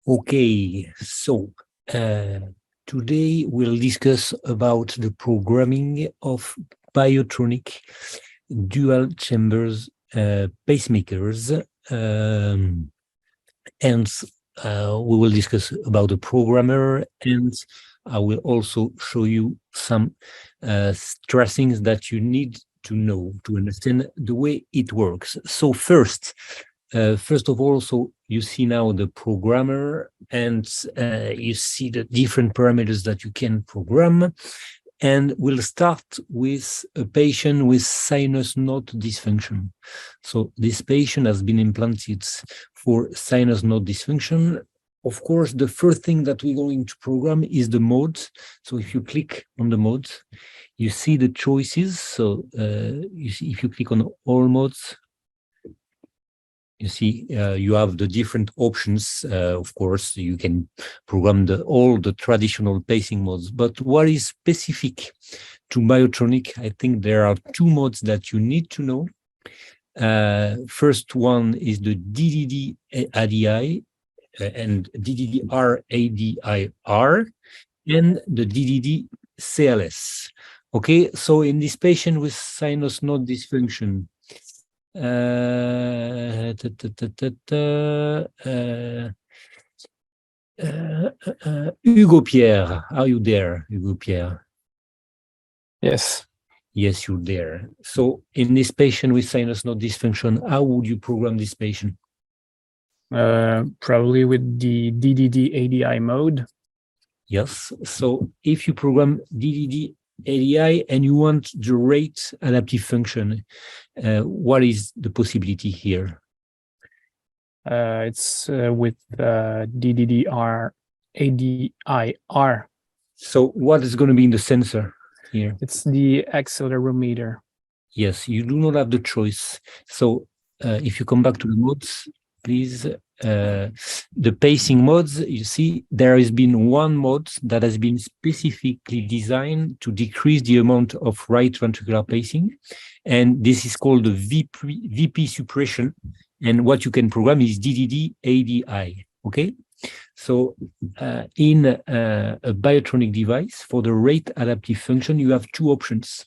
Okay, so today we'll discuss about the programming of Biotronik dual chambers pacemakers, and we will discuss about the programmer, and I will also show you some stressings that you need to know to understand the way it works. So first of all, so you see now the programmer, and you see the different parameters that you can program. And we'll start with a patient with sinus node dysfunction. So this patient has been implanted for sinus node dysfunction. Of course, the first thing that we're going to program is the mode. So if you click on the mode, you see the choices. So you see, if you click on all modes, you see, you have the different options. Of course, you can program all the traditional pacing modes. But what is specific to Biotronik? I think there are two modes that you need to know. First one is the DDD ADI and DDD-R ADI-R and the DDD CLS. Okay, so in this patient with sinus node dysfunction, Hugo Pierre, are you there, Hugo Pierre? Yes. Yes, you're there. So in this patient with sinus node dysfunction, how would you program this patient? Probably with the DDD ADI mode. Yes. So if you program DDD ADI and you want the rate adaptive function, what is the possibility here? It's with DDDR ADIR. So what is going to be in the sensor here? It's the accelerometer. Yes, you do not have the choice. So if you come back to the modes, please, the pacing modes, you see there has been one mode that has been specifically designed to decrease the amount of right ventricular pacing, and this is called the VP suppression, and what you can program is DDD ADI. Okay, so in a Biotronik device, for the rate adaptive function, you have two options.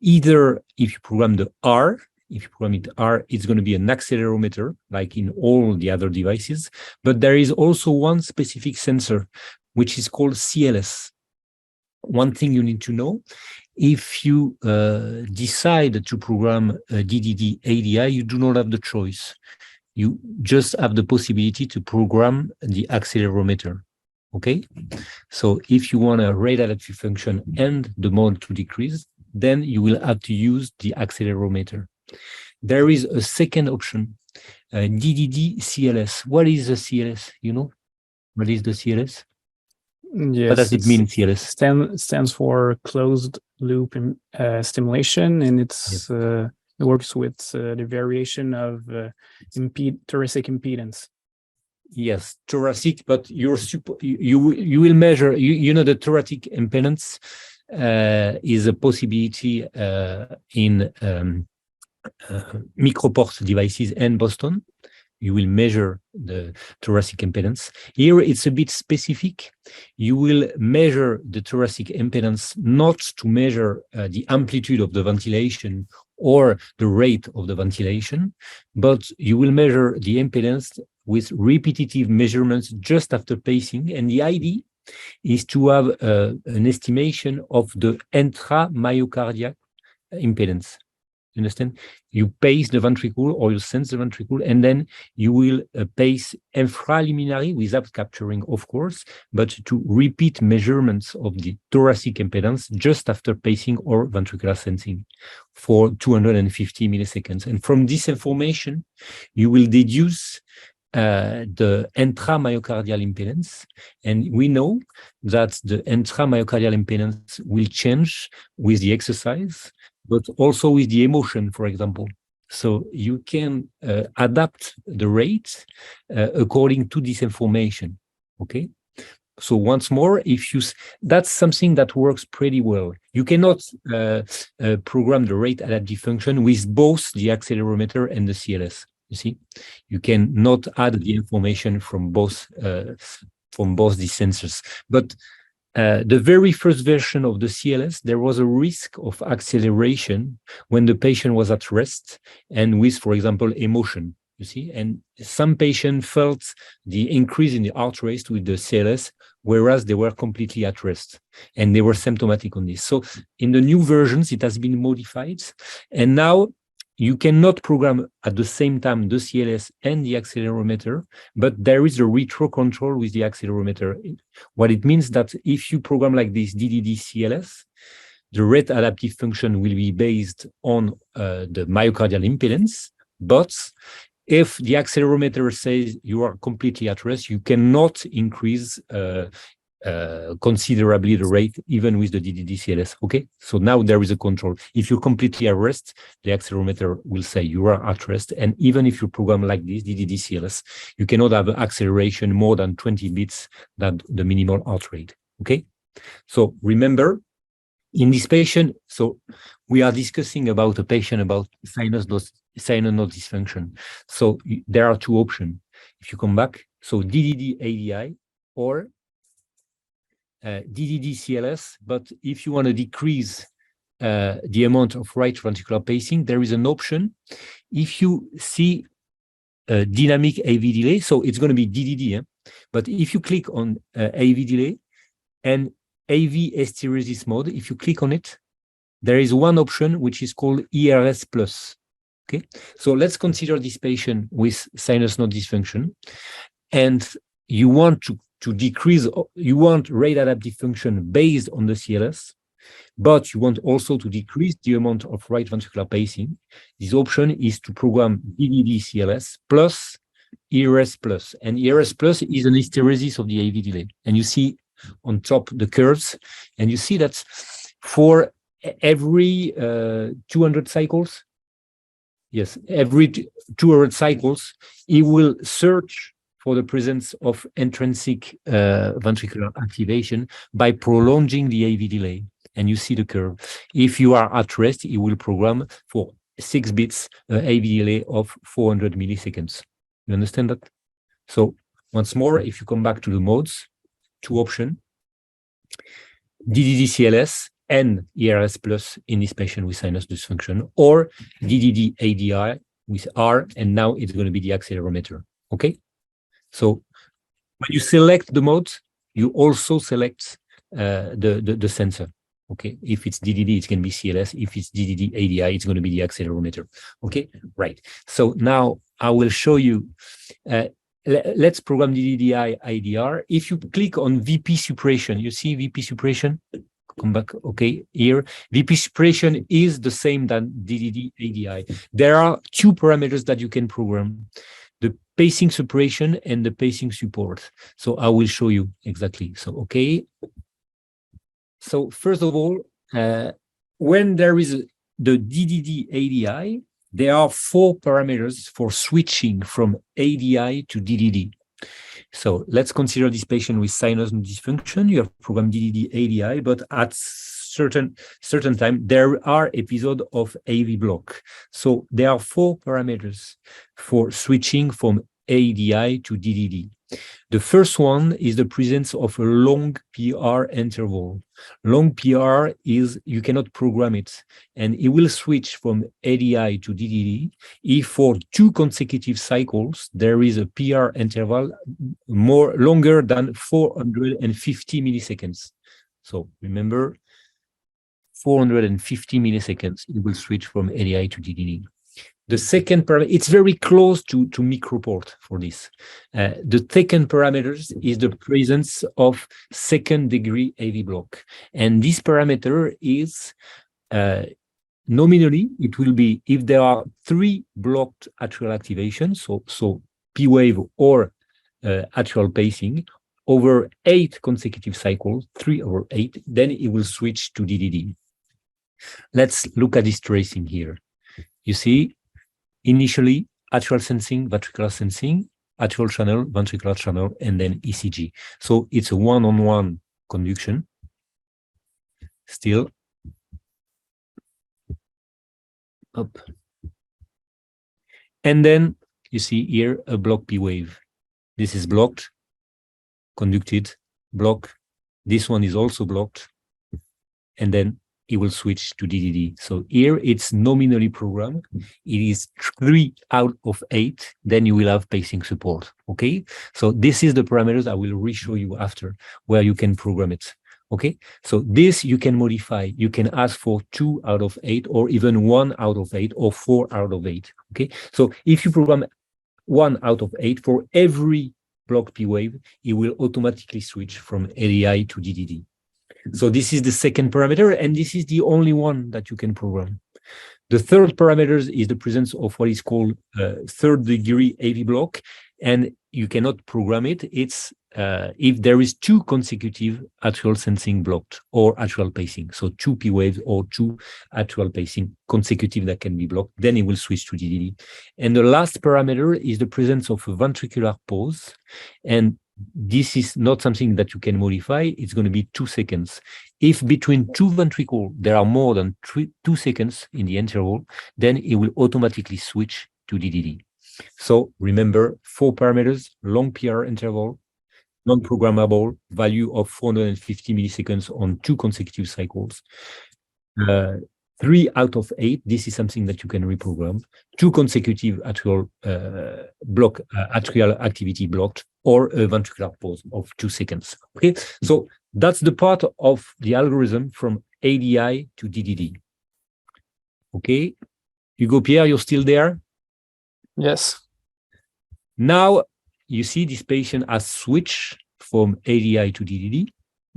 Either if you program the R, if you program it R, it's going to be an accelerometer, like in all the other devices. But there is also one specific sensor, which is called CLS. One thing you need to know, if you decide to program DDD ADI, you do not have the choice. You just have the possibility to program the accelerometer. Okay? So if you want a rate adaptive function and the mode to decrease, then you will have to use the accelerometer. There is a second option, DDD CLS. What is the CLS? You know, what is the CLS? Yes. What does it mean, CLS? Stands for closed loop stimulation, and it's it works with the variation of thoracic impedance. Yes, thoracic, but you will measure. You know the thoracic impedance is a possibility in microport devices and Boston. You will measure the thoracic impedance. Here it's a bit specific. You will measure the thoracic impedance not to measure the amplitude of the ventilation or the rate of the ventilation, but you will measure the impedance with repetitive measurements just after pacing. And the idea is to have an estimation of the intramyocardial impedance. You understand? You pace the ventricle or you sense the ventricle, and then you will pace infraliminary without capturing, of course, but to repeat measurements of the thoracic impedance just after pacing or ventricular sensing for 250 milliseconds. And from this information, you will deduce the intramyocardial impedance, and we know that the intramyocardial impedance will change with the exercise, but also with the emotion, for example. So you can adapt the rate according to this information. Okay. So once more, that's something that works pretty well. You cannot program the rate adaptive function with both the accelerometer and the CLS. You see, you can not add the information from both these sensors. But the very first version of the CLS, there was a risk of acceleration when the patient was at rest and with, for example, emotion. You see, and some patients felt the increase in the heart rate with the CLS, whereas they were completely at rest and they were symptomatic on this. So in the new versions, it has been modified. And now you cannot program at the same time the CLS and the accelerometer, but there is a retro control with the accelerometer. What it means that if you program like this DDD CLS, the rate adaptive function will be based on the myocardial impedance, but if the accelerometer says you are completely at rest, you cannot increase considerably the rate, even with the DDD CLS. Okay, so now there is a control. If you're completely at rest, the accelerometer will say you are at rest. And even if you program like this, DDD CLS, you cannot have acceleration more than 20 beats than the minimal heart rate. Okay, so remember, in this patient, so we are discussing about a patient about sinus node dysfunction. So there are two options. If you come back, so DDD ADI or DDD CLS, but if you want to decrease the amount of right ventricular pacing, there is an option. If you see a dynamic AV delay, so it's going to be DDD, but if you click on AV delay and AV hysteresis mode, if you click on it, there is one option which is called ERS plus. Okay, so let's consider this patient with sinus node dysfunction, and you want to decrease, you want rate adaptive function based on the CLS, but you want also to decrease the amount of right ventricular pacing. This option is to program DDD CLS plus ERS plus, and ERS plus is an hysteresis of the AV delay. And you see on top the curves, and you see that for every 200 cycles, yes, every 200 cycles, it will search for the presence of intrinsic ventricular activation by prolonging the AV delay. And you see the curve. If you are at rest, it will program for 6 bits AV delay of 400 milliseconds. You understand that? So once more, if you come back to the modes, two options, DDD CLS and ERS plus in this patient with sinus dysfunction, or DDD ADI with R, and now it's going to be the accelerometer. Okay? So when you select the mode, you also select the sensor. Okay, if it's DDD, it's going to be CLS. If it's DDD ADI, it's going to be the accelerometer. Okay, right. So now I will show you. Let's program DDD IDR. If you click on VP suppression, you see VP suppression. Come back. Okay, here VP suppression is the same than DDD ADI. There are two parameters that you can program: the pacing suppression and the pacing support. So I will show you exactly. So, okay. So first of all, when there is the DDD ADI, there are 4 parameters for switching from ADI to DDD. So let's consider this patient with sinus dysfunction. You have programmed DDD ADI, but at certain time, there are episodes of AV block. So there are 4 parameters for switching from ADI to DDD. The first one is the presence of a long PR interval. Long PR is, you cannot program it, and it will switch from ADI to DDD if for 2 consecutive cycles there is a PR interval longer than 450 milliseconds. So remember, 450 milliseconds, it will switch from ADI to DDD. The second parameter, it's very close to microport for this. The second parameter is the presence of second-degree AV block. And this parameter is, nominally, it will be if there are 3 blocked atrial activations, so P wave or atrial pacing, over 8 consecutive cycles, 3 over 8, then it will switch to DDD. Let's look at this tracing here. You see, initially, atrial sensing, ventricular sensing, atrial channel, ventricular channel, and then ECG. So it's a one-on-one conduction. Still, up. And then you see here a block P wave. This is blocked, conducted, block. This one is also blocked. And then it will switch to DDD. So here it's nominally programmed. It is 3 out of 8. Then you will have pacing support. Okay. So this is the parameters I will re-show you after where you can program it. Okay. So this you can modify. You can ask for 2 out of 8 or even 1 out of 8 or 4 out of 8. Okay. So if you program 1 out of 8 for every block P wave, it will automatically switch from ADI to DDD. So this is the second parameter, and this is the only one that you can program. The third parameter is the presence of what is called third-degree AV block, and you cannot program it. It's if there is 2 consecutive atrial sensing blocked or atrial pacing, so 2 P waves or 2 atrial pacing consecutive that can be blocked, then it will switch to DDD. And the last parameter is the presence of a ventricular pause, and this is not something that you can modify. It's going to be 2 seconds. If between 2 ventricles there are more than 2 seconds in the interval, then it will automatically switch to DDD. So remember, 4 parameters: long PR interval, non-programmable, value of 450 milliseconds on 2 consecutive cycles. 3 out of 8, this is something that you can reprogram. 2 consecutive atrial block, atrial activity blocked, or a ventricular pause of 2 seconds. Okay, so that's the part of the algorithm from ADI to DDD. Okay, Hugo Pierre, you're still there? Yes. Now you see this patient has switched from ADI to DDD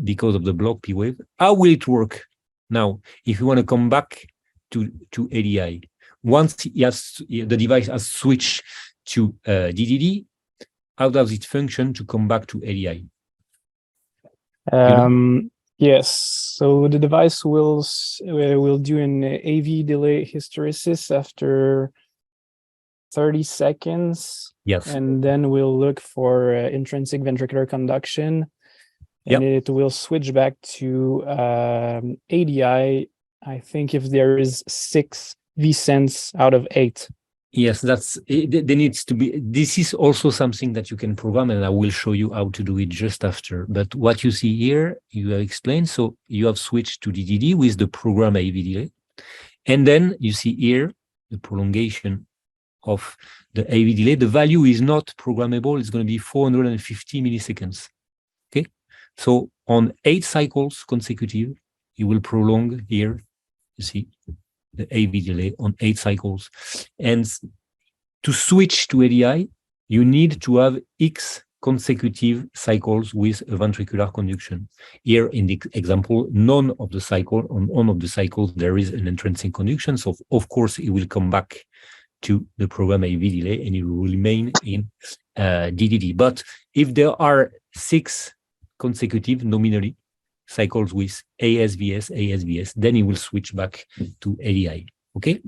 because of the block P wave. How will it work? Now, if you want to come back to ADI, once the device has switched to DDD, how does it function to come back to ADI? Yes. So the device will do an AV delay hysteresis after 30 seconds. Yes. And then we'll look for intrinsic ventricular conduction. And it will switch back to ADI, I think, if there is 6 vCents out of 8. Yes, there needs to be. This is also something that you can program, and I will show you how to do it just after. But what you see here, you have explained. So you have switched to DDD with the program AV delay. And then you see here the prolongation of the AV delay. The value is not programmable. It's going to be 450 milliseconds. Okay. So on 8 cycles consecutive, you will prolong here. You see the AV delay on 8 cycles. And to switch to ADI, you need to have X consecutive cycles with a ventricular conduction. Here in the example, none of the cycles there is an intrinsic conduction. So of course it will come back to the program AV delay and it will remain in DDD. But if there are 6 consecutive nominally cycles with ASVS, then it will switch back to ADI. Okay,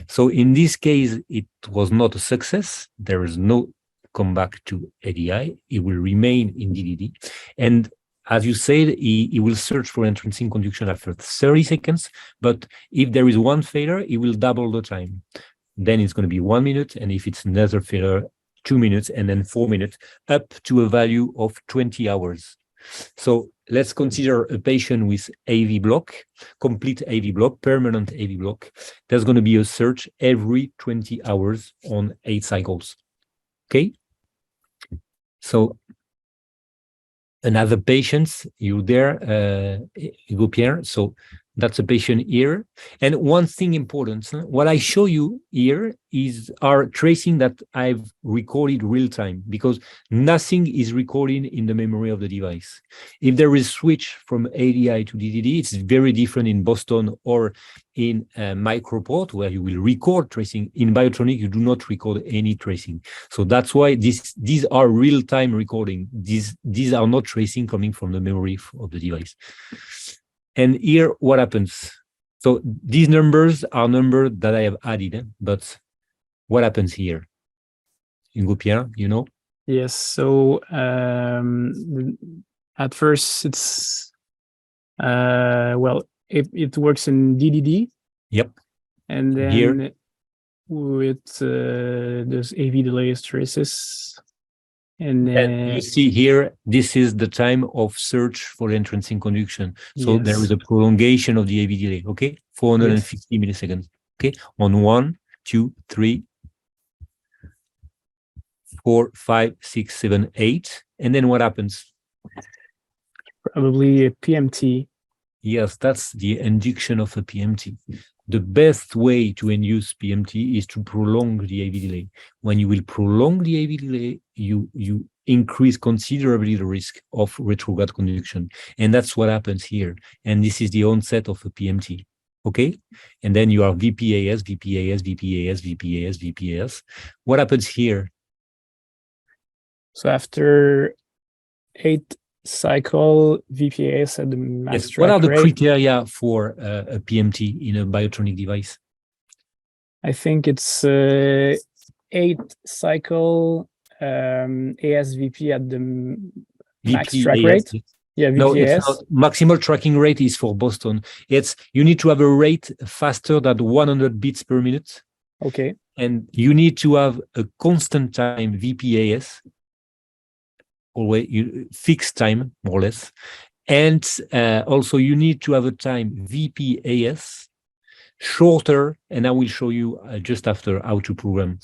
so in this case, it was not a success. There is no comeback to ADI. It will remain in DDD. And as you said, he will search for intrinsic conduction after 30 seconds. But if there is one failure, it will double the time. Then it's going to be 1 minute. And if it's another failure, 2 minutes, and then 4 minutes, up to a value of 20 hours. So let's consider a patient with AV block, complete AV block, permanent AV block. There's going to be a search every 20 hours on 8 cycles. Okay. So another patient, you there, Hugo Pierre. So that's a patient here. And one thing important, what I show you here is our tracing that I've recorded real time, because nothing is recorded in the memory of the device. If there is switch from ADI to DDD, it's very different in Boston or in Microport, where you will record tracing. In Biotronik, you do not record any tracing. So that's why these are real-time recording. These are not tracing coming from the memory of the device. And here, what happens? So these numbers are numbers that I have added, but what happens here? Hugo Pierre, you know? Yes. So at first, it's well, it works in DDD. Yep. And then here, with those AV delay hysteresis. And you see here, this is the time of search for entrancing conduction. So there is a prolongation of the AV delay, okay? 450 milliseconds, okay? On 1, 2, 3, 4, 5, 6, 7, 8. And then what happens? Probably a PMT. Yes, that's the induction of a PMT. The best way to induce PMT is to prolong the AV delay. When you will prolong the AV delay, you increase considerably the risk of retrograde conduction. And that's what happens here. And this is the onset of a PMT. Okay? And then you are VPAS, VPAS, VPAS, VPAS, VPAS. What happens here? So after 8 cycle VPAS at the max Yes. What are the rate, criteria for a PMT in a Biotronik device? I think it's 8 cycle ASVP at the max track rate. Yeah, VPAS. No, it's not. Maximal tracking rate is for Boston. It's you need to have a rate faster than 100 beats per minute. Okay. And you need to have a constant time VPAS, always fixed time, more or less. And also you need to have a time VPAS shorter, and I will show you just after how to program,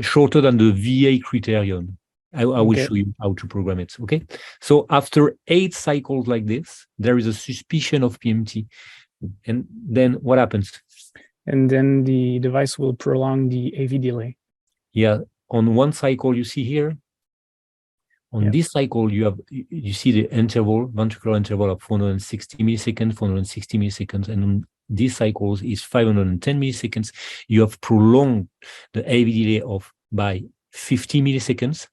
shorter than the VA criterion. I will show you how to program it, okay? So after 8 cycles like this, there is a suspicion of PMT. And then what happens? And then the device will prolong the AV delay. Yeah, on one cycle, you see here, on this cycle, you see the interval, ventricular interval of 460 milliseconds, 460 milliseconds, and on these cycles is 510 milliseconds. You have prolonged the AV delay by 50 milliseconds.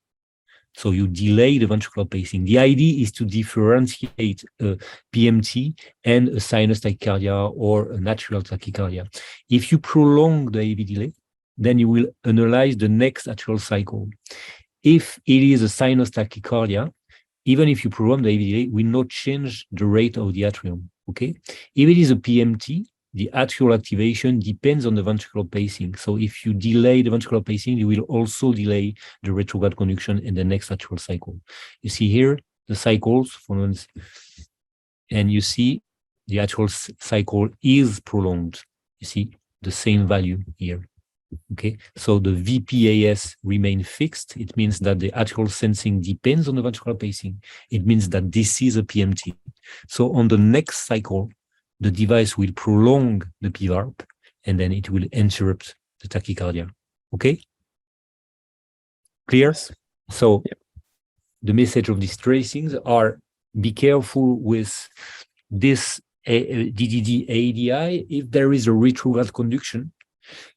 So you delay the ventricular pacing. The idea is to differentiate a PMT and a sinus tachycardia or a natural tachycardia. If you prolong the AV delay, then you will analyze the next atrial cycle. If it is a sinus tachycardia, even if you prolong the AV delay, will not change the rate of the atrium, okay? If it is a PMT, the atrial activation depends on the ventricular pacing. So if you delay the ventricular pacing, you will also delay the retrograde conduction in the next atrial cycle. You see here the cycles, and you see the atrial cycle is prolonged. You see the same value here. Okay, so the VPAS remain fixed. It means that the atrial sensing depends on the ventricular pacing. It means that this is a PMT. So on the next cycle, the device will prolong the PVARP, and then it will interrupt the tachycardia. Okay? Clear? So the message of these tracings are be careful with this DDD ADI. If there is a retrograde conduction,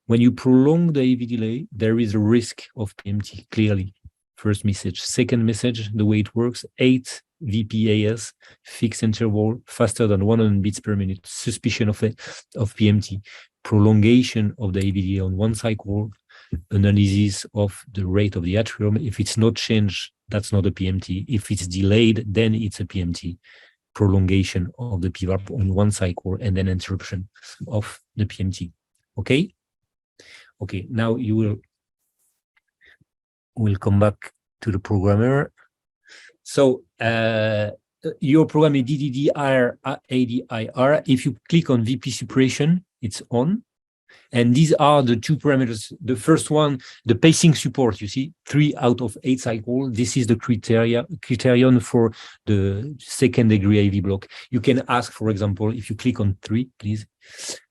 when you prolong the AV delay, there is a risk of PMT, clearly. First message. Second message, the way it works, 8 VPAS, fixed interval, faster than 100 beats per minute, suspicion of PMT, prolongation of the AV delay on one cycle, analysis of the rate of the atrium. If it's not changed, that's not a PMT. If it's delayed, then it's a PMT. Prolongation of the PVARP on one cycle and then interruption of the PMT. Okay? Okay, now we'll come back to the programmer. So your program is DDDR ADIR. If you click on VP suppression, it's on. And these are the 2 parameters. The first one, the pacing support, you see, 3 out of 8 cycles. This is the criterion for the second degree AV block. You can ask, for example, if you click on 3, please,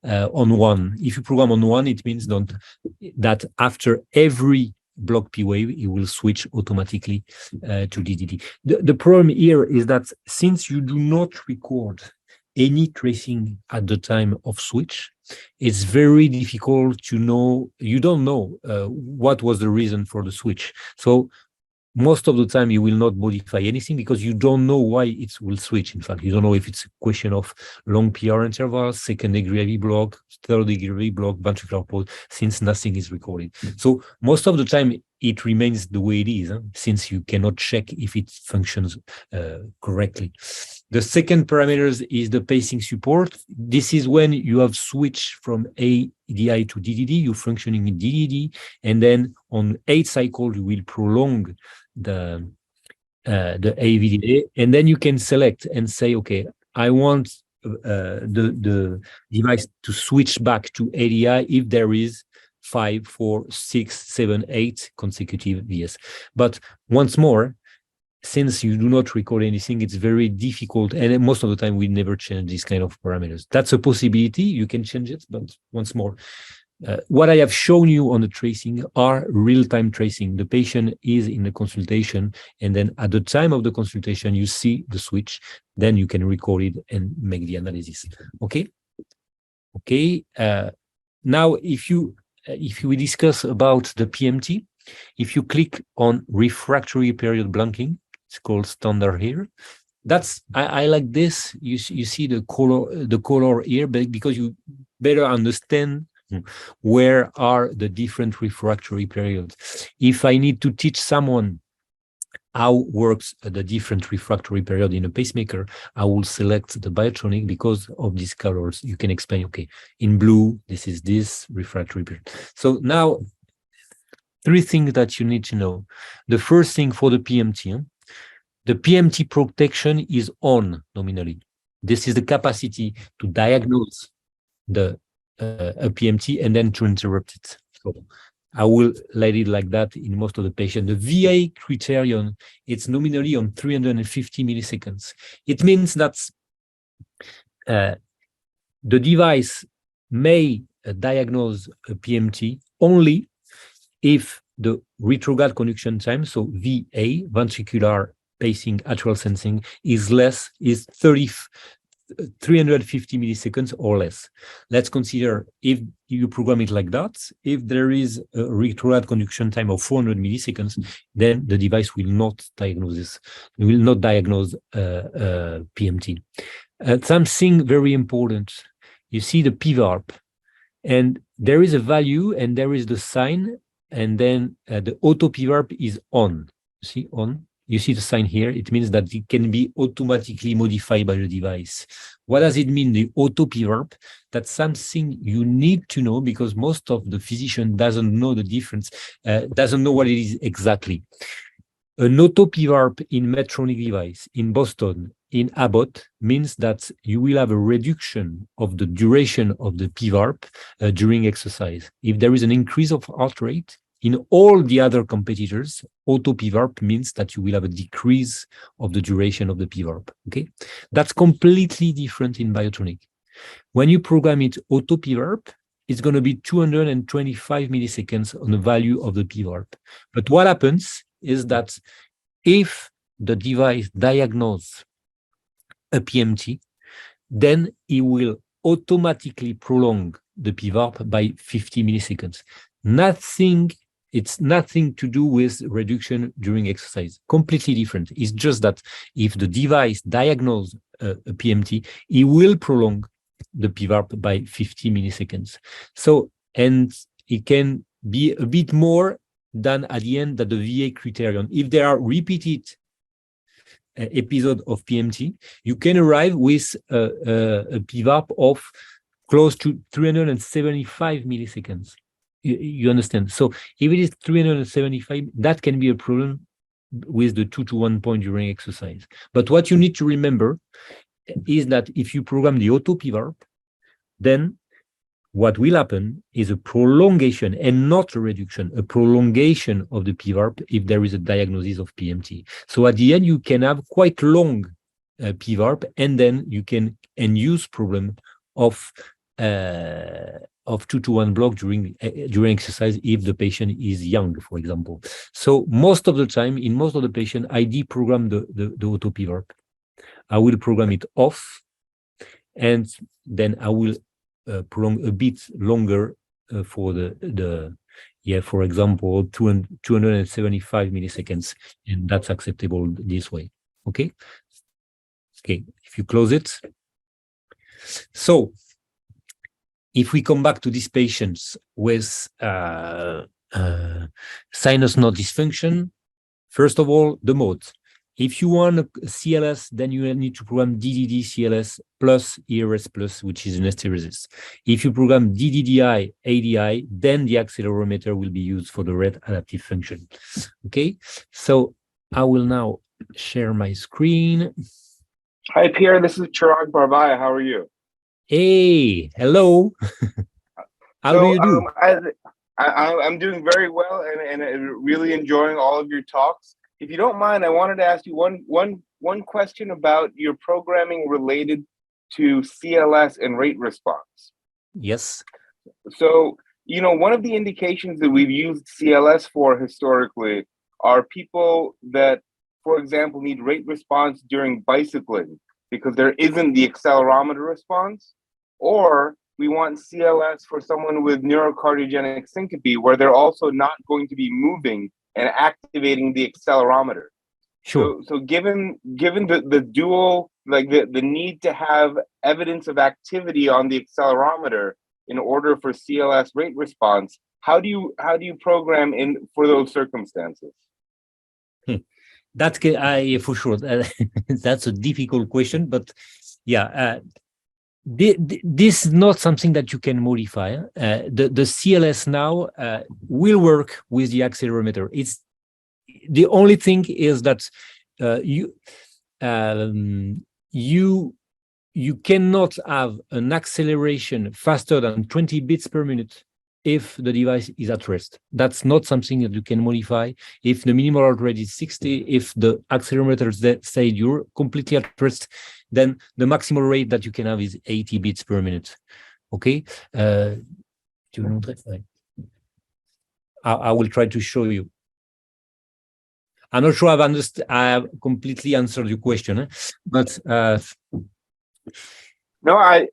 on 1. If you program on 1, it means that after every block P wave, it will switch automatically to DDD. The problem here is that since you do not record any tracing at the time of switch, it's very difficult to know. You don't know what was the reason for the switch. So most of the time you will not modify anything because you don't know why it will switch. In fact, you don't know if it's a question of long PR intervals, second degree AV block, third degree AV block, ventricular pulse, since nothing is recorded. So most of the time it remains the way it is, since you cannot check if it functions correctly. The second parameter is the pacing support. This is when you have switched from ADI to DDD, you're functioning in DDD, and then on 8 cycles, you will prolong the AVDA, and then you can select and say, okay, I want the device to switch back to ADI if there is 5, 4, 6, 7, 8 consecutive VS. But once more, since you do not record anything, it's very difficult. And most of the time, we never change these kind of parameters. That's a possibility. You can change it, but once more, what I have shown you on the tracing are real-time tracing. The patient is in the consultation, and then at the time of the consultation, you see the switch. Then you can record it and make the analysis. Okay. Okay. Now, if we discuss about the PMT, if you click on refractory period blanking, it's called standard here. That's I like this. You see the color here, because you better understand where are the different refractory periods. If I need to teach someone how works the different refractory period in a pacemaker, I will select the Biotronik because of these colors. You can explain, okay, in blue, this is this refractory period. So now, 3 things that you need to know. The first thing for the PMT, the PMT protection is on nominally. This is the capacity to diagnose a PMT and then to interrupt it. So I will let it like that in most of the patients. The VA criterion, it's nominally on 350 milliseconds. It means that the device may diagnose a PMT only if the retrograde conduction time, so VA, ventricular pacing atrial sensing, is 350 milliseconds or less. Let's consider if you program it like that, if there is a retrograde conduction time of 400 milliseconds, then the device will not diagnose this. It will not diagnose PMT. Something very important, you see the PVARP, and there is a value and there is the sign, and then the auto PVARP is on. See, on. You see the sign here. It means that it can be automatically modified by the device. What does it mean, the auto PVARP? That's something you need to know, because most of the physician doesn't know the difference, doesn't know what it is exactly. An auto PVARP in Medtronic device, in Boston, in Abbott, means that you will have a reduction of the duration of the PVARP during exercise. If there is an increase of heart rate, in all the other competitors, auto PVARP means that you will have a decrease of the duration of the PVARP. Okay, that's completely different in Biotronik. When you program it auto PVARP, it's going to be 225 milliseconds on the value of the PVARP. But what happens is that if the device diagnoses a PMT, then it will automatically prolong the PVARP by 50 milliseconds. It's nothing to do with reduction during exercise. Completely different. It's just that if the device diagnoses a PMT, it will prolong the PVARP by 50 milliseconds. So, and it can be a bit more than at the end that the VA criterion. If there are repeated episodes of PMT, you can arrive with a PVARP of close to 375 milliseconds. You understand? So if it is 375, that can be a problem with the 2-to-1 point during exercise. But what you need to remember is that if you program the auto PVARP, then what will happen is a prolongation and not a reduction, a prolongation of the PVARP if there is a diagnosis of PMT. So at the end, you can have quite long PVARP, and then you can use problem of 2-to-1 block during exercise if the patient is young, for example. So most of the time, in most of the patient, I deprogram the auto PVARP. I will program it off, and then I will prolong a bit longer for for example, 275 milliseconds, and that's acceptable this way. Okay. Okay. If you close it. So if we come back to these patients with sinus node dysfunction. First of all, the mode. If you want a CLS, then you need to program DDD CLS plus ERS plus, which is an hysteresis. If you program DDDI ADI, then the accelerometer will be used for the rate adaptive function. Okay, so I will now share my screen. Hi, Pierre. This is Chirag Barbaya. How are you? Hey, hello. How do you do? I'm doing very well and really enjoying all of your talks. If you don't mind, I wanted to ask you one question about your programming related to CLS and rate response. Yes. So, one of the indications that we've used CLS for historically are people that, for example, need rate response during bicycling because there isn't the accelerometer response, or we want CLS for someone with neurocardiogenic syncope where they're also not going to be moving and activating the accelerometer. Sure. So given the dual, like the need to have evidence of activity on the accelerometer in order for CLS rate response, how do you program in for those circumstances? That's for sure. That's a difficult question, but yeah, this is not something that you can modify. The CLS now will work with the accelerometer. It's the only thing is that you cannot have an acceleration faster than 20 bits per minute if the device is at rest. That's not something that you can modify. If the minimal heart rate is 60, if the accelerometer say you're completely at rest, then the maximal rate that you can have is 80 bits per minute. Okay? I will try to show you. I'm not sure I have completely answered your question, but no, I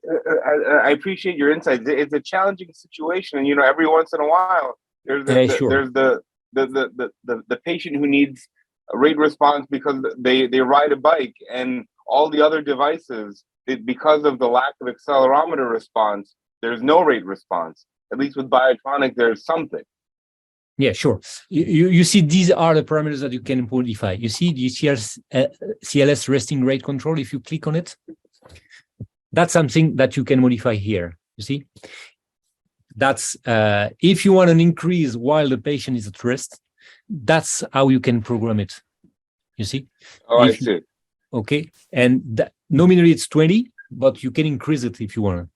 appreciate your insights. It's a challenging situation, and every once in a while there's the patient who needs a rate response because they ride a bike, and all the other devices, because of the lack of accelerometer response, there's no rate response. At least with Biotronik, there's something. Yeah, sure. You see, these are the parameters that you can modify. You see the CLS resting rate control. If you click on it, that's something that you can modify here. You see, that's if you want an increase while the patient is at rest, that's how you can program it. You see? Oh, I see. Okay, and nominally it's 20, but you can increase it if you want.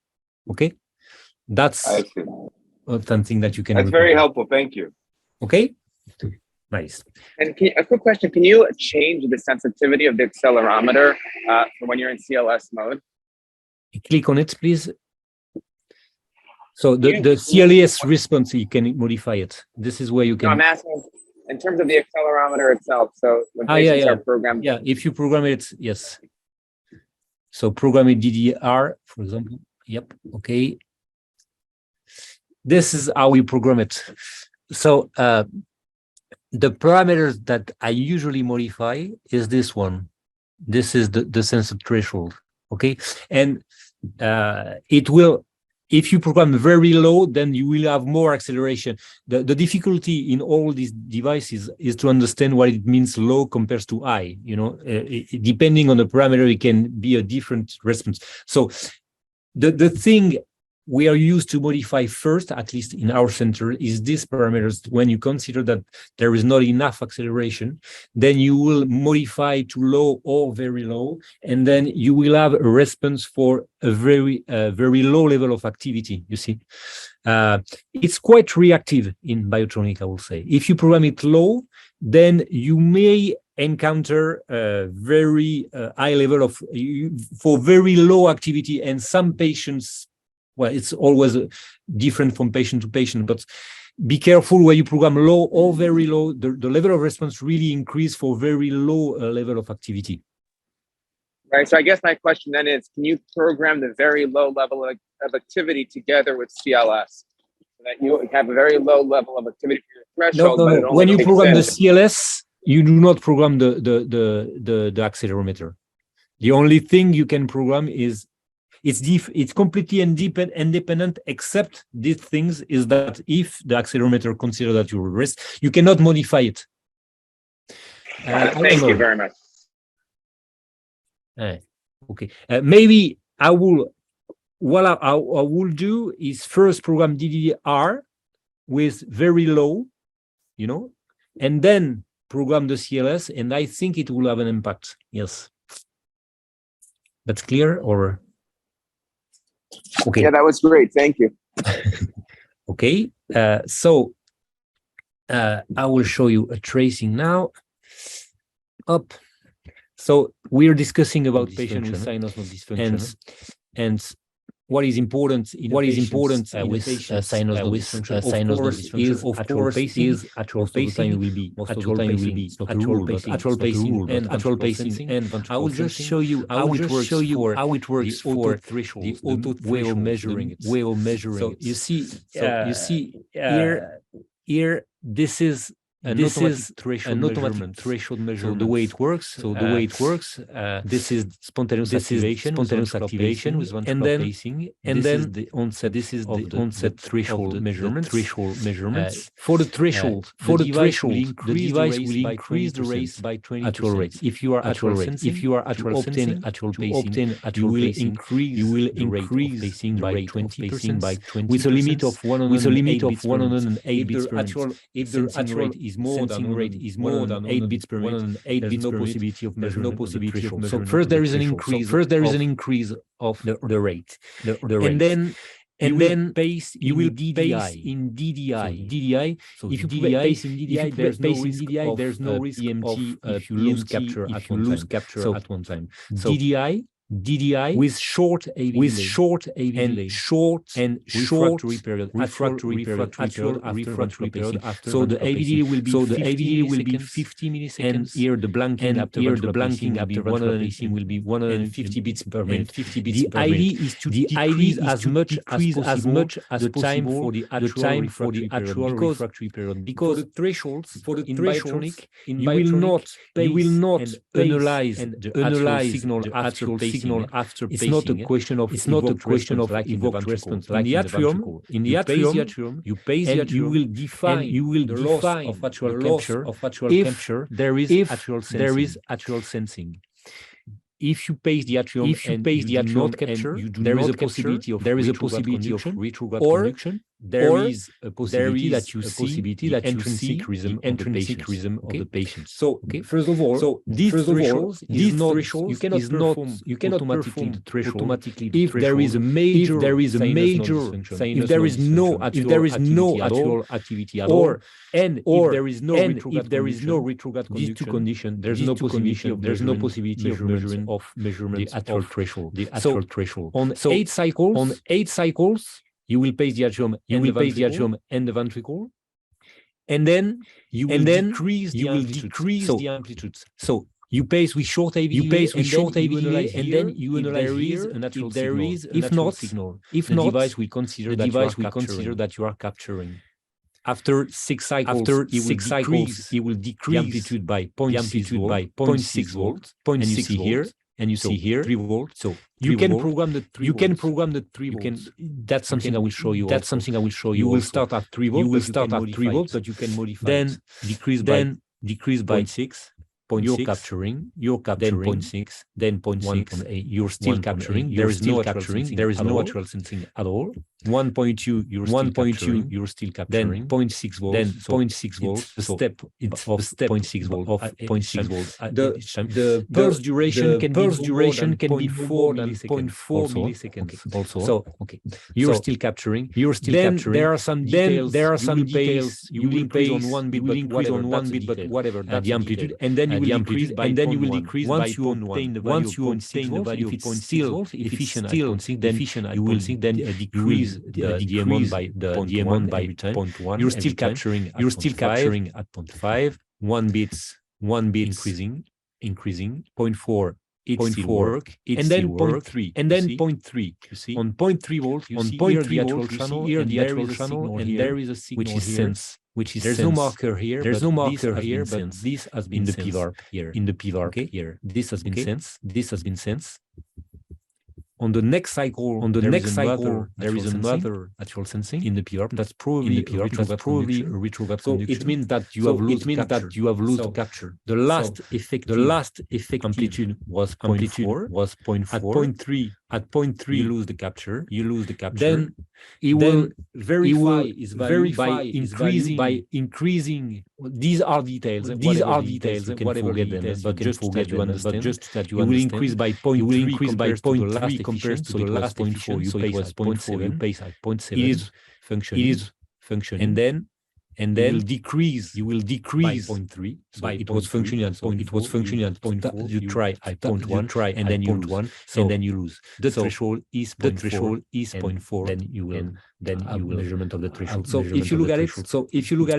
Okay, that's I see. Something that you can. That's very helpful. Thank you. Okay, nice. And a quick question: can you change the sensitivity of the accelerometer for when you're in CLS mode? Click on it, please. So the CLS response, you can modify it. This is where you can. No, I'm asking in terms of the accelerometer itself. So when patients are programmed. Yeah, if you program it, yes. So program it DDR, for example. Yep. Okay. This is how we program it. So the parameters that I usually modify is this one. This is the sensor threshold. Okay, and it will. If you program very low, then you will have more acceleration. The difficulty in all these devices is to understand what it means low compared to high. Depending on the parameter, it can be a different response. So the thing we are used to modify first, at least in our center, is these parameters. When you consider that there is not enough acceleration, then you will modify to low or very low, and then you will have a response for a very low level of activity, you see. It's quite reactive in Biotronik, I will say. If you program it low, then you may encounter a very high level of, for very low activity, and some patients, well, it's always different from patient to patient, but be careful where you program low or very low. The level of response really increase for very low level of activity. Right. So I guess my question then is, can you program the very low level of activity together with CLS so that you have a very low level of activity for your threshold? No. When you program the CLS, you do not program the accelerometer. The only thing you can program is it's completely independent, except these things is that if the accelerometer considers that you regress, you cannot modify it. Thank you very much. Okay, maybe I will. What I will do is first program DDR with very low, and then program the CLS, and I think it will have an impact. Yes, that's clear, or okay? Yeah, that was great. Thank you. Okay, so I will show you a tracing now. Up. So we're discussing about patient with sinus node dysfunction, and what is important in with sinus node dysfunction, of course, is actual pacing. Most of the time will be actual pacing, actual pacing and actual pacing. And I will just show you how it works for the auto way of measuring it. So you see, here, this is an automatic threshold measurement. So the way it works, this is spontaneous activation with ventral pacing, and then this is the onset threshold measurement. For the threshold, the device will increase the rate by 20%. Actual rate. If you are actual sensing, to obtain actual pacing, you will increase the pacing by 20%, with a limit of 108 beats per minute. If the actual rate is more than 8 beats per minute, there's no possibility of measurement of the threshold. So first there is an increase of the rate, and then you will pace in DDI. So if you pace in DDI, there's no risk of BMT if you lose capture at one time. So DDI with short AV delay, and short refractory period after pacing. So the AV delay will be 50 milliseconds, and here the blanking after ventral pacing will be 150 beats per minute. The idea is to decrease as much as the time for the actual refractory period, because for the thresholds in Biotronik, you will not analyze the actual signal after pacing. It's not a question of evoked response like in the atrium. In the atrium, you pace the atrium, you will define the loss of actual capture if there is actual sensing. If you pace the atrium and you do not capture, there is a possibility of retrograde conduction, there is a possibility that you see the intrinsic rhythm of the patient. So, first of all, these thresholds, you cannot perform the threshold if there is a major sinus, if there is no actual activity at all, and if there is no retrograde conduction. These two conditions, there's no possibility of measurement the actual threshold. On 8 cycles, you will pace the atrium and the ventricle, and then you will decrease the amplitudes. So you pace with short AV delay, and then you analyze here if there is a natural signal. If not, the device will consider that you are capturing. After 6 cycles, it will decrease the amplitude by 0.6 volts, and you see here 3 volts. So you can program the 3 volts. That's something I will show you. You will start at 3 volts, but you can modify it. Then decrease by 0.6. You're capturing, then 0.6, then 0.1, you're still capturing. There is no actual sensing at all. 1.2, you're still capturing. Then 0.6 volts. It's a step of 0.6 volts. The pulse duration can be more than 0.4 milliseconds. Also, so you're still capturing. Then there are some details. You will increase on one bit, but whatever the amplitude, and then you will decrease by 0.1. Once you obtain the value of 0.6 volts, if it's still deficient, you will decrease the DMON by 0.1. You're still capturing at 0.5. 1 bit increasing. 0.4. It still work, and then 0.3, you see, on 0.3 volts, you see here the actual channel, and there is a signal which is there's no marker here, but this has been in the PVARP here, This has been sensed. On the next cycle, there is another lateral sensing in the PR. That's probably a retrograde conduction. So it means that you have lost the capture. The last effective amplitude was 0.4. At 0.3, you lose the capture. Then it will verify by increasing. These are details. You can forget them, but just that you understand. It will increase by 0.3 compared to the last 0.4. So it was 0.4. You pace at 0.7. It is functioning. And then you will decrease by 0.3. So it was functioning at 0.4. You try at 0.1, and then you lose. And then you lose. The threshold is 0.4. Then you will measurement of the threshold. So if you look at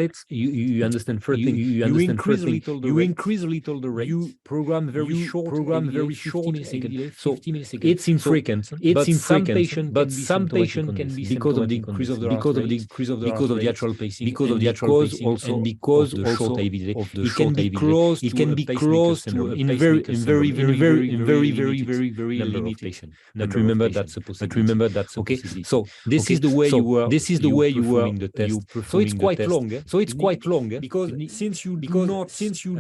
it, you understand first thing. You increase a little the rate. You program very short, 50 milliseconds. So it's infrequent. But some patient can be because of the increase of the atrial pacing, because of the atrial pacing, and because of the short AV delay. It can be close to in very limited patient. But remember that's a possibility. Okay, so this is the way you were performing the test. So it's quite long. Because since you do not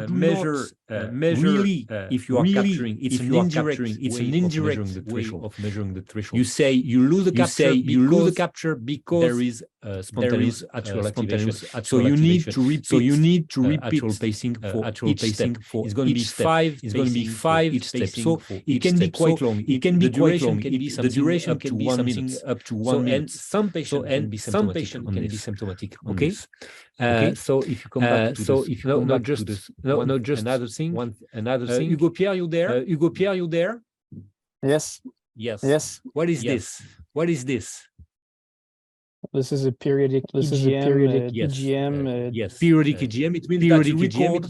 measure really if you are capturing, it's an indirect way of measuring the threshold. You say you lose the capture because there is spontaneous atrial activation. So you need to repeat atrial pacing for each step. It's going to be 5 each step. So it can be quite long. The duration can be up to 1 minute. And some patients can be symptomatic. Okay. So if you come back to this, another thing. Hugo Pierre, you there? Yes. What is this? This is a periodic EGM. Yes. Periodic EGM. It means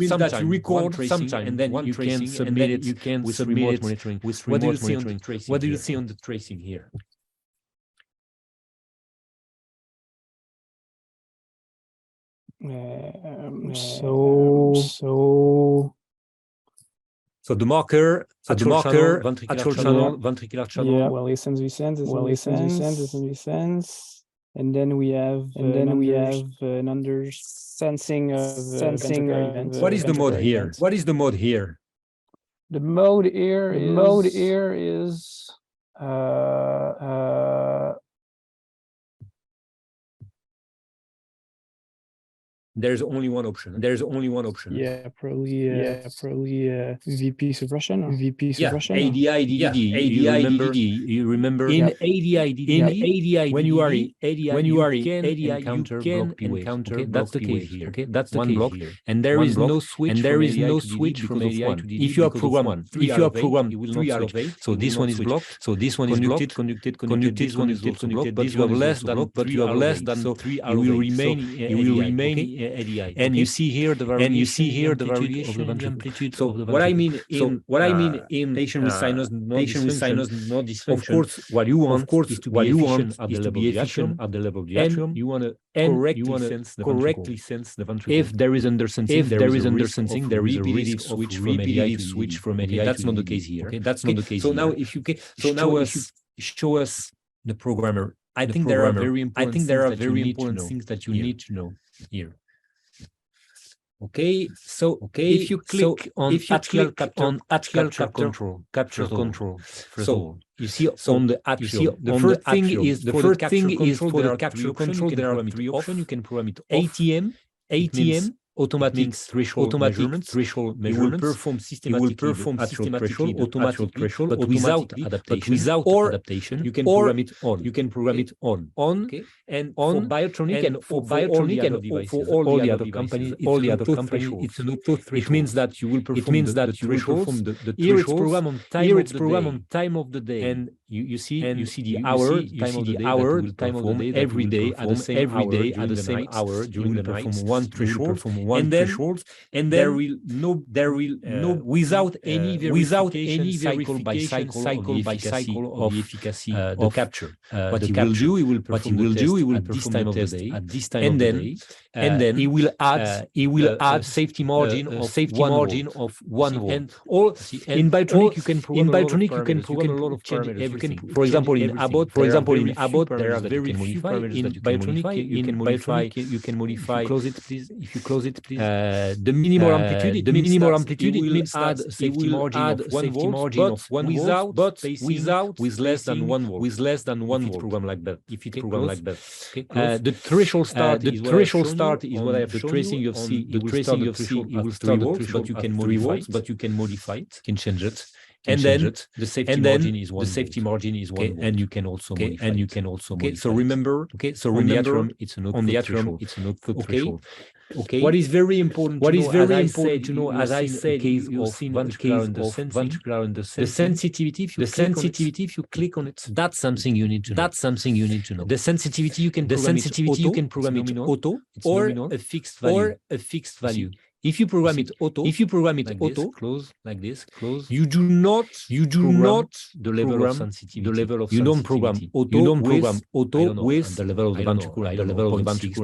that you record sometime, and then you can submit it with remote monitoring. What do you see on the tracing? What do you see on the tracing here? So the marker, ventricular channel. Yeah, well, listens, and then we have an under sensing of events. What is the mode here? The mode here is there's only one option. Yeah, probably VP suppression. ADI, DDD. You remember in ADI, when you are in ADI, you can encounter block P wave. Okay, that's the case here. Okay, that's the case here. And there is no switch from ADI to DD. If you are programmed 3 out of 8, so this one is blocked. So this one is blocked. Conducted. This one is also blocked. But you have less than 3 out of 8. You will remain ADI. And you see here the variation of the amplitude. So what I mean in patient with sinus node dysfunction, of course, what you want is to be efficient at the level of the atrium. You want to correctly sense the ventricle. If there is undersensing, there is a risk of repetitive switch from ADI. That's not the case here. Okay, that's not the case. So now, if you show us the programmer, I think there are very important things that you need to know here. Okay, so if you click on atrial capture control, first of all, you see on the atrial, the first thing is for the capture control, there are 3 options. You can program it ATM, automatic threshold measurement. You will perform systematically atrial threshold, but without adaptation. You can program it on. Okay. And for Biotronik and for all the other companies, it's an auto threshold. It means that you will perform the threshold. Here it's program on time of the day, and you see the time of the day every day at the same hour during the night. One threshold, and then there will no without any verification cycle by cycle of the efficacy of the capture. What he will do, he will perform at this time of the day, and then he will add safety margin of 1 volt. And all in Biotronik you can program a lot of parameters. for example, in Abbott, there are very few parameters that you can modify. You can modify. If you close it, please. The minimal amplitude. It means add a safety margin of 1 volt, but with less than 1 volt. If it's programmed like that. The threshold start is what I have shown you. The tracing you'll see, it will start the threshold, but you can modify it. You can change it. And then the safety margin is 1 volt. And you can also modify it. So remember, on the atrium, it's an output threshold. Okay. What is very important to know, as I said, you've seen the case of ventricular undersensing. The sensitivity, if you click on it, that's something you need to know. The sensitivity, you can program it auto, or a fixed value. If you program it auto, close, you do not the level of sensitivity. You don't program auto with the level of the ventricle, I don't know, 0.6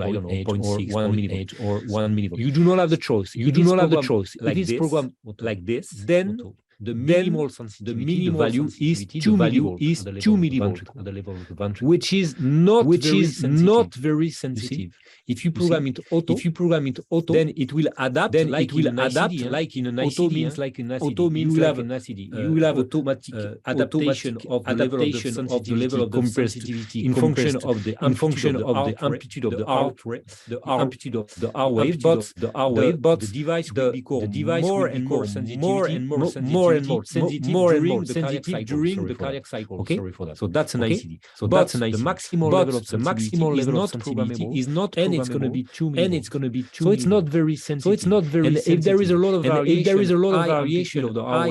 or 1 millivolt. You do not have the choice. If it's programmed like this, then the minimal sensitivity, the value is 2 millivolts at the level of the ventricle, which is not very sensitive. If you program it auto, then it will adapt like in an ICD. Auto means like an ICD. You will have automatic adaptation of the level of the sensitivity in function of the amplitude of the R wave. But the device will become more and more sensitive during the cardiac cycle. Okay, sorry for that. So that's an ICD. So that's an ICD. The maximal level of sensitivity is not programmable, and it's going to be 2 So it's not very sensitive. And if there is a lot of variation of the R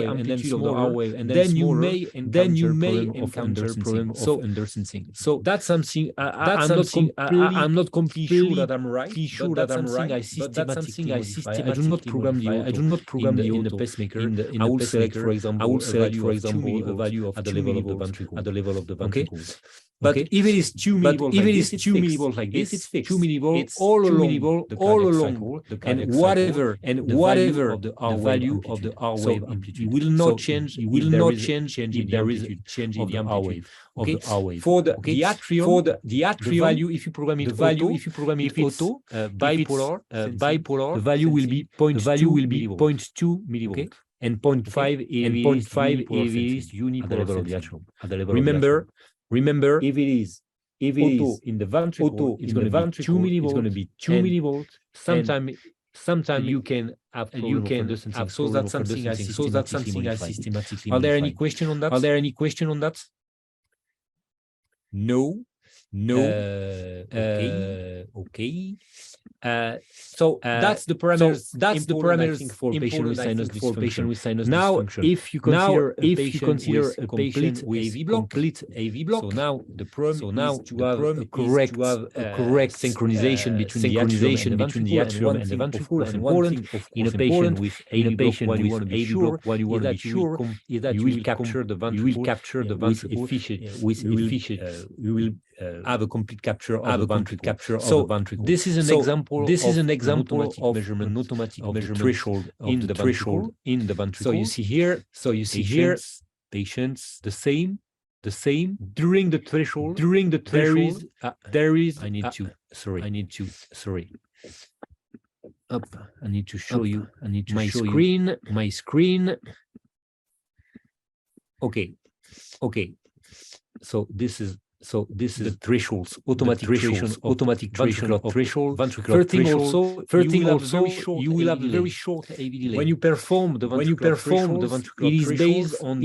wave and then smaller, then you may encounter problem of undersensing. So that's something I'm not completely sure that I'm right. But that's something I systematically modify. I do not program the in the pacemaker. I will select, for example, a value of 2 millivolts at the level of the ventricle. But if it is 2 millivolts like this, it's fixed. 2 millivolts all along the cardiac cycle, and whatever the value of the R wave amplitude. It will not change. If there is a change in the R wave. Okay. For the atrium, the value, if you program it auto, bipolar, the value will be 0.2 millivolts. Okay? And 0.5 if it is unipolar level of the atrium. Remember, if it is in the ventricle, it's going to be 2 millivolts. Sometimes you can have undersensing. So that's something I systematically. Are there any question on that? No. Okay. So that's the parameters. For patient with sinus dysfunction. Now, if you consider a patient with complete AV block, so now the problem is to have a correct synchronization between the atrium and the ventricle. And one thing in a patient with AV block, what you want to be sure is that you will capture the ventricle with efficiency. You will have a complete capture of the ventricle. This is an example of measurement, automatic measurement threshold in the ventricle. So you see here, patients the same during the threshold. There is. I need to. Up. I need to show you. My screen. Okay. So this is the thresholds, automatic ventricular threshold. First thing also, you will have a very short AV delay. When you perform the ventricular threshold, it is based on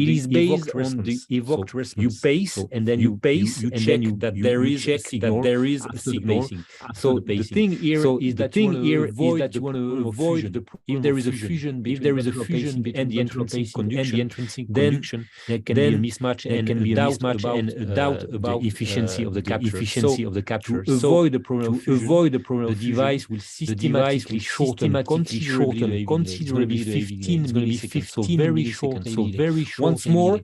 the evoked response. You pace, and then you check that there is a signal. So the thing here is that you want to avoid if there is a fusion between the entrancing conduction, then there can be a mismatch and a doubt about efficiency of the capture. Efficiency of the capture. To avoid the problem of fusion, avoid the problem the of fusion, device will systematically shorten considerably. It's going to be 15 milliseconds, so very short. So very short. Once more,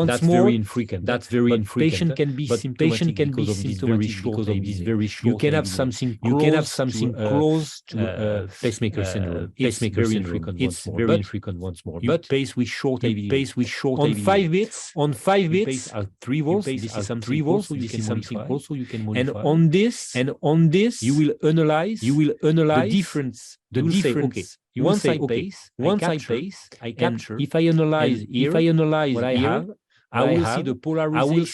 that's very infrequent. That's very infrequent. Patient can be symptomatic because of this very short. You can have something. Close to pacemaker syndrome. Pacemaker syndrome. It's very infrequent once more. But pace with short AVD. Pace with short on 5 bits. On 5 bits at 3 volts. This is some 3 volts. This is something also you can modify. And on this, you will analyze the difference. The difference. Okay. Once I pace, I capture. If I analyze what I have, I will see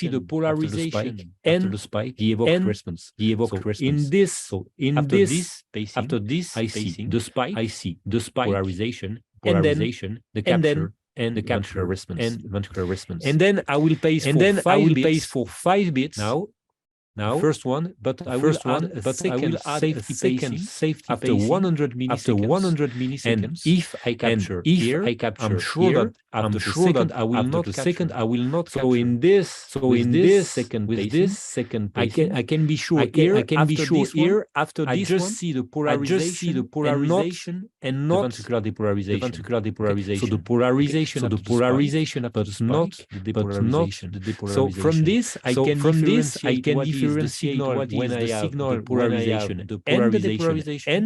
the polarization and the spike, the evoked response. In this, after this, I see the spike, polarization, the capture, and the capture response. And then I will pace for 5 bits. Now, first one, but I will add a second safety after 100 milliseconds. And if I capture here, I'm sure that after the second I will not capture. So in this second pacing, I can be sure here after this I just see the polarization and not the ventricular depolarization. So the polarization, but not the depolarization. So from this I can differentiate the signal when I have the polarization and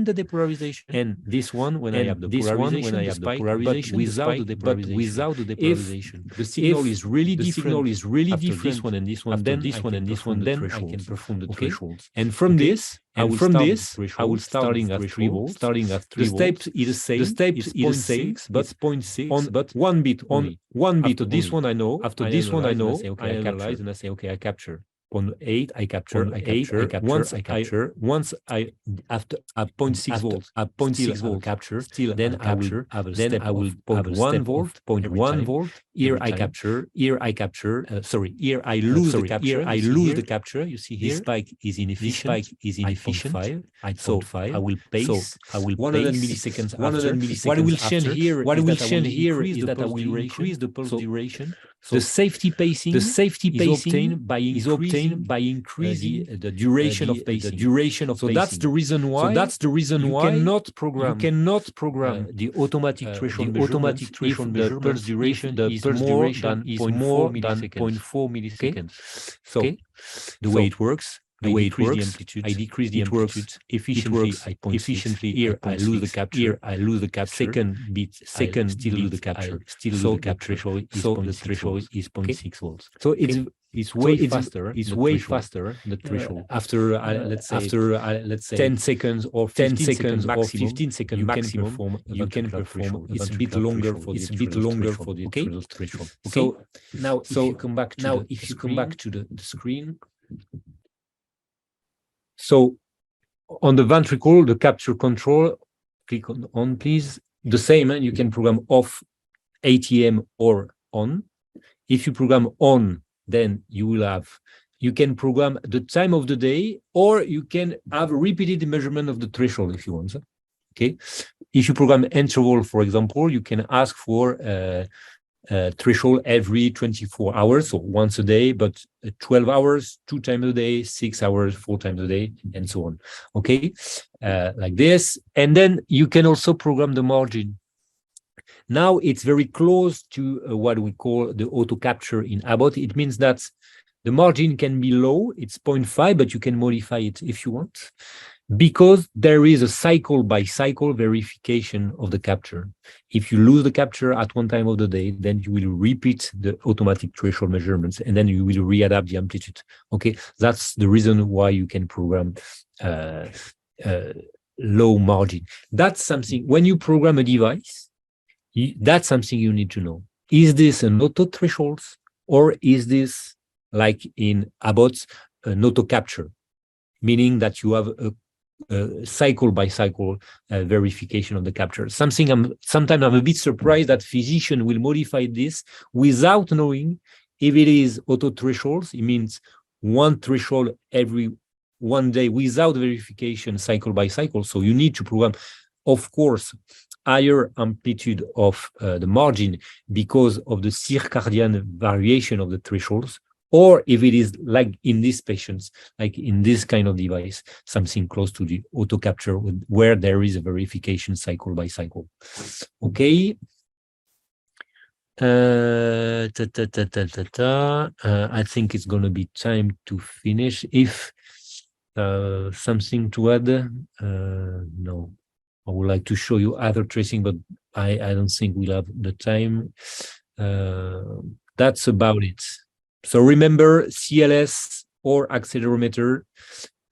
the depolarization, and this one when I have the polarization, but without the depolarization. The signal is really different. This one and this one, then I can perform the thresholds. And from this, I will starting at 3 volts. The steps is the same. The steps is the same, but 0.6. But one bit only. One bit. After this one I know. After this one I know. I analyze and I say, okay, I capture. On 8, I capture. Once I after at 0.6 volts, at 0.6 volt capture. Still, then I will have a step. I will 0.1 volt, 0.1 volt. Here I capture. Here I capture. Sorry. Here I lose the capture. I lose the capture. You see here. This spike is inefficient. So I will pace. 100 milliseconds. 100 milliseconds. What will change here is that I will increase the pulse duration. So the safety pacing is obtained by increasing the duration of pacing. So that's the reason why. You cannot program the automatic threshold measurement if the pulse duration is more than 0.4 milliseconds. So the way it works. I decrease the amplitude efficiently. Here I lose the capture. Second still lose the capture. So the threshold is 0.6 volts. So it's way faster. It's way faster. The threshold let's say 10 seconds or 15 seconds maximum. You can perform. It's a bit longer for the threshold. Okay. So now if you come back to the screen. So on the ventricle, the capture control, click on please. The same, you can program off ATM or on. If you program on, then you can program the time of the day, or you can have repeated measurement of the threshold if you want. Okay. If you program interval, for example, you can ask for threshold every 24 hours, so once a day, but 12 hours, 2 times a day, 6 hours, 4 times a day, and so on. Okay, like this. And then you can also program the margin. Now it's very close to what we call the auto capture in Abbott. It means that the margin can be low, it's 0.5, but you can modify it if you want, because there is a cycle by cycle verification of the capture. If you lose the capture at one time of the day, then you will repeat the automatic threshold measurements, and then you will readapt the amplitude. Okay, that's the reason why you can program low margin. That's something, when you program a device, that's something you need to know. Is this an auto threshold, or is this like in Abbott's an auto capture, meaning that you have a cycle by cycle verification of the capture? Sometimes I'm a bit surprised that physicians will modify this without knowing if it is auto thresholds. It means one threshold every 1 day without verification cycle by cycle. So you need to program, of course, higher amplitude of the margin because of the circadian variation of the thresholds, or if it is like in these patients, like in this kind of device, something close to the auto capture where there is a verification cycle by cycle. Okay. I think it's going to be time to finish. If something to add, no. I would like to show you other tracing, but I don't think we'll have the time. That's about it. So remember, CLS or accelerometer,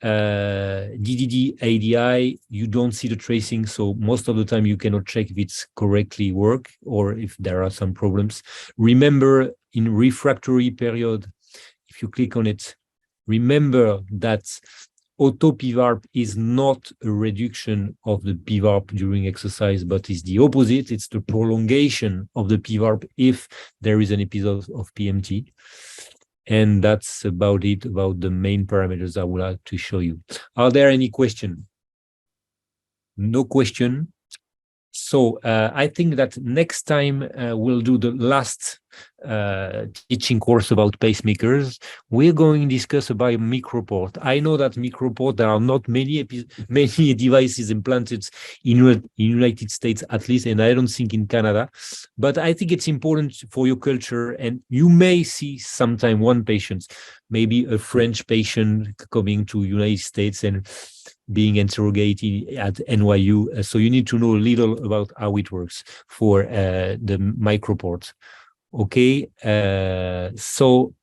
DDD, ADI, you don't see the tracing. So most of the time you cannot check if it's correctly work or if there are some problems. Remember, in refractory period, if you click on it, remember that auto PVARP is not a reduction of the PVARP during exercise, but is the opposite. It's the prolongation of the PVARP if there is an episode of PMT. And that's about it, about the main parameters I would like to show you. Are there any questions? No question. So I think that next time we'll do the last teaching course about pacemakers. We're going to discuss about microport. I know that microport, there are not many devices implanted in United States, at least, and I don't think in Canada. But I think it's important for your culture, and you may see sometime one patient, maybe a French patient coming to United States and being interrogated at NYU. So you need to know a little about how it works for the microport. Okay, so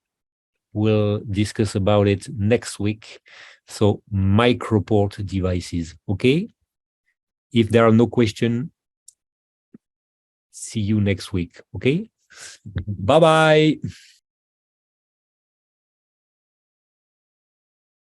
we'll discuss about it next week. So microport devices, okay? If there are no questions, see you next week, okay? Bye-bye.